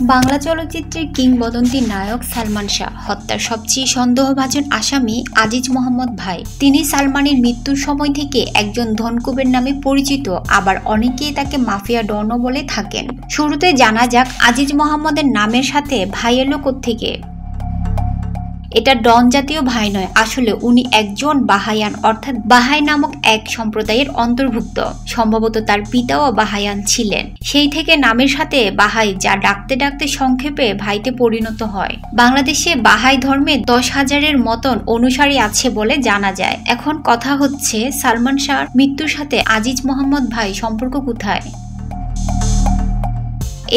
বাংলা চলচ্চিত্রের কিংবদন্তি নায়ক সালমান শাহ হত্যার সবচেয়ে সন্দেহভাজন আসামি আজিজ মোহাম্মদ ভাই। তিনি সালমানের মৃত্যুর সময় থেকে একজন ধনকুবের নামে পরিচিত, আবার অনেকেই তাকে মাফিয়া ডনও বলে থাকেন। শুরুতে জানা যাক আজিজ মোহাম্মদের নামের সাথে ভাই এলো কোত্থেকে। এটা ডন জাতীয় ভাই নয়, আসলে উনি একজন বাহায়ান অর্থাৎ বাহাই নামক এক সম্প্রদায়ের অন্তর্ভুক্ত। সম্ভবত তার পিতাও বাহায়ান ছিলেন, সেই থেকে নামের সাথে বাহাই, যা ডাকতে ডাকতে সংক্ষেপে ভাইতে পরিণত হয়। বাংলাদেশে বাহাই ধর্মে 10,000-এর মতন অনুসারী আছে বলে জানা যায়। এখন কথা হচ্ছে, সালমান শাহর মৃত্যুর সাথে আজিজ মোহাম্মদ ভাই সম্পর্ক কোথায়?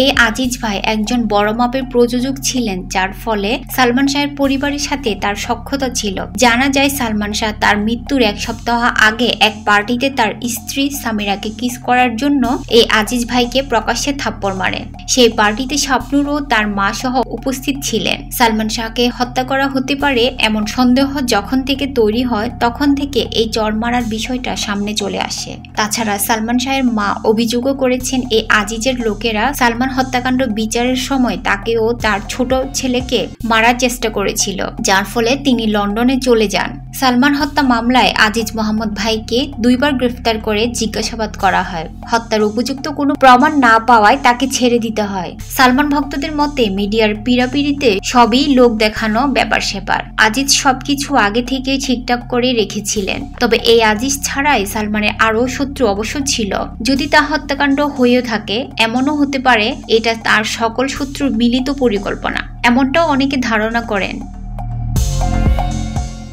এই আজিজ ভাই একজন বড় মাপের প্রযোজক ছিলেন, যার ফলে সালমান শাহের পরিবারের সাথে তার সখ্যতা ছিল। জানা যায় সালমান শাহ তার মৃত্যুর 1 সপ্তাহ আগে এক পার্টিতে তার স্ত্রী সামিরাকে কিস করার জন্য এই আজিজ ভাইকে প্রকাশ্যে থাপ্পড় মারেন। সেই পার্টিতে শাবনূর ও তার মা সহ উপস্থিত ছিলেন। সালমান শাহকে হত্যা করা হতে পারে এমন সন্দেহ যখন থেকে তৈরি হয়, তখন থেকে এই চর মারার বিষয়টা সামনে চলে আসে। তাছাড়া সালমান শাহের মা অভিযোগও করেছেন এই আজিজের লোকেরা সালমান হত্যাকাণ্ড বিচারের সময় তাকে ও তার ছোট ছেলেকে মারার চেষ্টা করেছিল, যার ফলে তিনি লন্ডনে চলে যান। সালমান হত্যা মামলায় আজিজ মোহাম্মদ ভাইকে 2 বার গ্রেফতার করে জিজ্ঞাসাবাদ করা হয়। হত্যার উপযুক্ত কোনো প্রমাণ না পাওয়ায় তাকে ছেড়ে দিতে হয়। সালমান ভক্তদের মতে মিডিয়ার পীড়াপিড়িতে সবই লোক দেখানো ব্যাপার স্যাপার। আজিজ সবকিছু আগে থেকে ঠিকঠাক করে রেখেছিলেন। তবে এই আজিজ ছাড়াই সালমানের আরও শত্রু অবশ্য ছিল। যদি তা হত্যাকাণ্ড হয়েও থাকে, এমনও হতে পারে এটা তার সকল শত্রুর মিলিত পরিকল্পনা, এমনটাও অনেকে ধারণা করেন।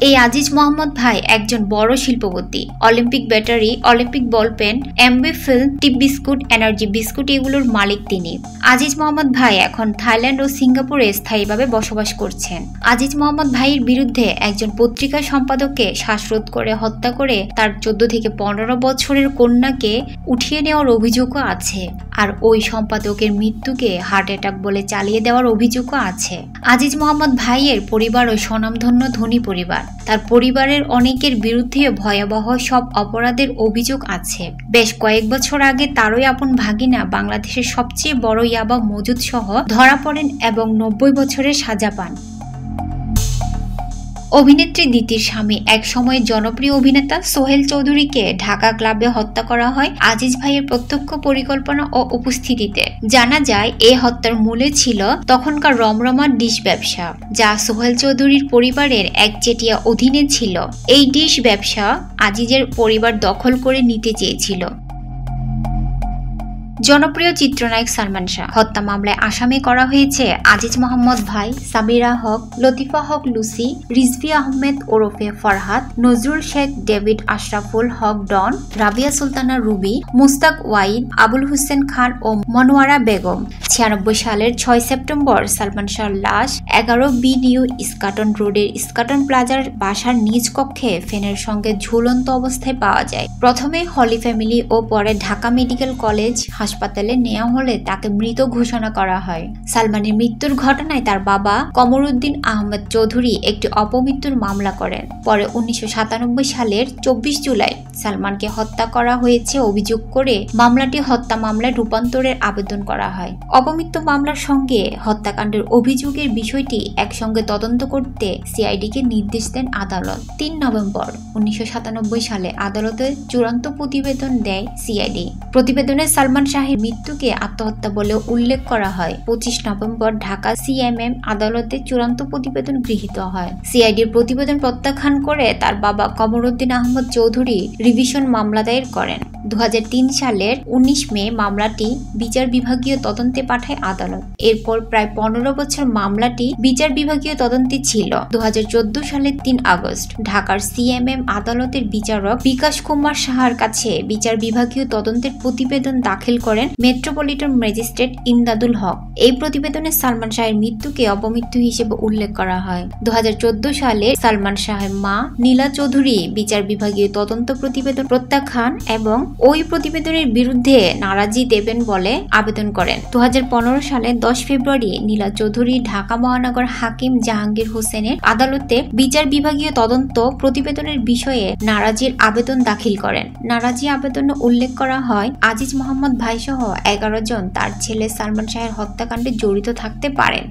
এই আজিজ মোহাম্মদ ভাই একজন বড় শিল্পপতি। Olympic battery, Olympic ball pen, MB film, tip biscuit, energy biscuit এগুলোর মালিক তিনি। আজিজ মোহাম্মদ ভাই এখন থাইল্যান্ড ও সিঙ্গাপুরে স্থায়ীভাবে বসবাস করছেন। আজিজ মোহাম্মদ ভাইয়ের বিরুদ্ধে একজন পত্রিকা সম্পাদককে শ্বাসরোধ করে হত্যা করে তার 14 থেকে 15 বছরের কন্যাকে উঠিয়ে নেওয়ার অভিযোগও আছে। আর ওই সম্পাদকের মৃত্যুকে হার্ট অ্যাটাক বলে চালিয়ে দেওয়ার অভিযোগও আছে। আজিজ মোহাম্মদ ভাইয়ের পরিবার ও স্বনামধন্য ধনী পরিবার। তার পরিবারের অনেকের বিরুদ্ধে ভয়াবহ সব অপরাধের অভিযোগ আছে। বেশ কয়েক বছর আগে তারই আপন ভাগিনা বাংলাদেশের সবচেয়ে বড় ইয়াবা মজুদ সহ ধরা পড়েন এবং 90 বছরের সাজা পান। অভিনেত্রী দিতির স্বামী এক সময় জনপ্রিয় অভিনেতা সোহেল চৌধুরীকে ঢাকা ক্লাবে হত্যা করা হয় আজিজ ভাইয়ের প্রত্যক্ষ পরিকল্পনা ও উপস্থিতিতে। জানা যায় এই হত্যার মূলে ছিল তখনকার রমরমার ডিশ ব্যবসা, যা সোহেল চৌধুরীর পরিবারের একচেটিয়া অধীনে ছিল। এই ডিশ ব্যবসা আজিজের পরিবার দখল করে নিতে চেয়েছিল। জনপ্রিয় চিত্রনায়ক সালমান শাহ হত্যা মামলায় আসামি করা হয়েছে আজিজ মোহাম্মদ ভাই, সামিরা হক, লতিফা হক লুসি, রিজভি আহমেদ ওরফে ফরহাদ, নজরুল শেখ, ডেভিড আশরাফুল হক ডন, রাবিয়া সুলতানা রুবি, মুস্তাক ওয়াইদ, আবুল হোসেন খান ও মনোয়ারা বেগম। 96 সালের 6 সেপ্টেম্বর সালমান শাহর লাশ 11B নিউ ইস্কাটন রোডের ইস্কাটন প্লাজার বাসার নিজ কক্ষে ফেনের সঙ্গে ঝুলন্ত অবস্থায় পাওয়া যায়। প্রথমে হলি ফ্যামিলি ও পরে ঢাকা মেডিকেল কলেজ হাসপাতালে নেওয়া হলে তাকে মৃত ঘোষণা করা হয়। সালমানের মৃত্যুর ঘটনায় তার বাবা কমরউদ্দিন আহমেদ চৌধুরী একটি অপমৃত্যুর মামলা করেন। পরে 1997 সালের 24 জুলাই সালমানকে হত্যা করা হয়েছে অভিযোগ করে মামলাটি হত্যা মামলায় রূপান্তরের আবেদন করা হয়। অপমৃত্যু মামলার সঙ্গে হত্যাকাণ্ডের অভিযোগের বিষয়টি একসঙ্গে তদন্ত করতে সিআইডিকে নির্দেশ দেন আদালত। 3 নভেম্বর 1997 সালে আদালতে চূড়ান্ত প্রতিবেদন দেয় সিআইডি। প্রতিবেদনে সালমান শাহের মৃত্যুকে আত্মহত্যা বলে উল্লেখ করা হয়। 25 নভেম্বর ঢাকা সিএমএম আদালতে চূড়ান্ত প্রতিবেদন গৃহীত হয়। সিআইডির প্রতিবেদন প্রত্যাখ্যান করে তার বাবা কমরউদ্দিন আহমদ চৌধুরী রিভিশন মামলা দায়ের করেন। 2003 সালের 19 মে মামলাটি বিচার বিভাগীয় তদন্তে পাঠায় আদালত। এরপর প্রায় 15 বছর মামলাটি বিচার বিভাগীয় তদন্তে ছিল। 2014 সালের 3 আগস্ট ঢাকার সিএমএম আদালতের বিচারক বিকাশ কুমার সাহার কাছে বিচার বিভাগীয় তদন্তের প্রতিবেদন দাখিল করেন মেট্রোপলিটন ম্যাজিস্ট্রেট ইমদাদুল হক। এই প্রতিবেদনে সালমান শাহের মৃত্যুকে অপমৃত্যু হিসেবে উল্লেখ করা হয়। 2014 সালে সালমান শাহের মা নীলা চৌধুরী বিচার বিভাগীয় তদন্ত প্রতিবেদন প্রত্যাখ্যান এবং ওই প্রতিবেদনের বিরুদ্ধে নারাজি দেবেন বলে আবেদন করেন। 2015 সালে 10 ফেব্রুয়ারি নীলা চৌধুরী ঢাকা মহানগর হাকিম জাহাঙ্গীর হোসেনের আদালতে বিচার বিভাগীয় তদন্ত প্রতিবেদনের বিষয়ে নারাজির আবেদন দাখিল করেন। নারাজি আবেদনে উল্লেখ করা হয়, আজিজ মোহাম্মদ ভাই ভাই সহ 11 জন তার ছেলে সালমান শাহের হত্যাকাণ্ডে জড়িত থাকতে পারেন।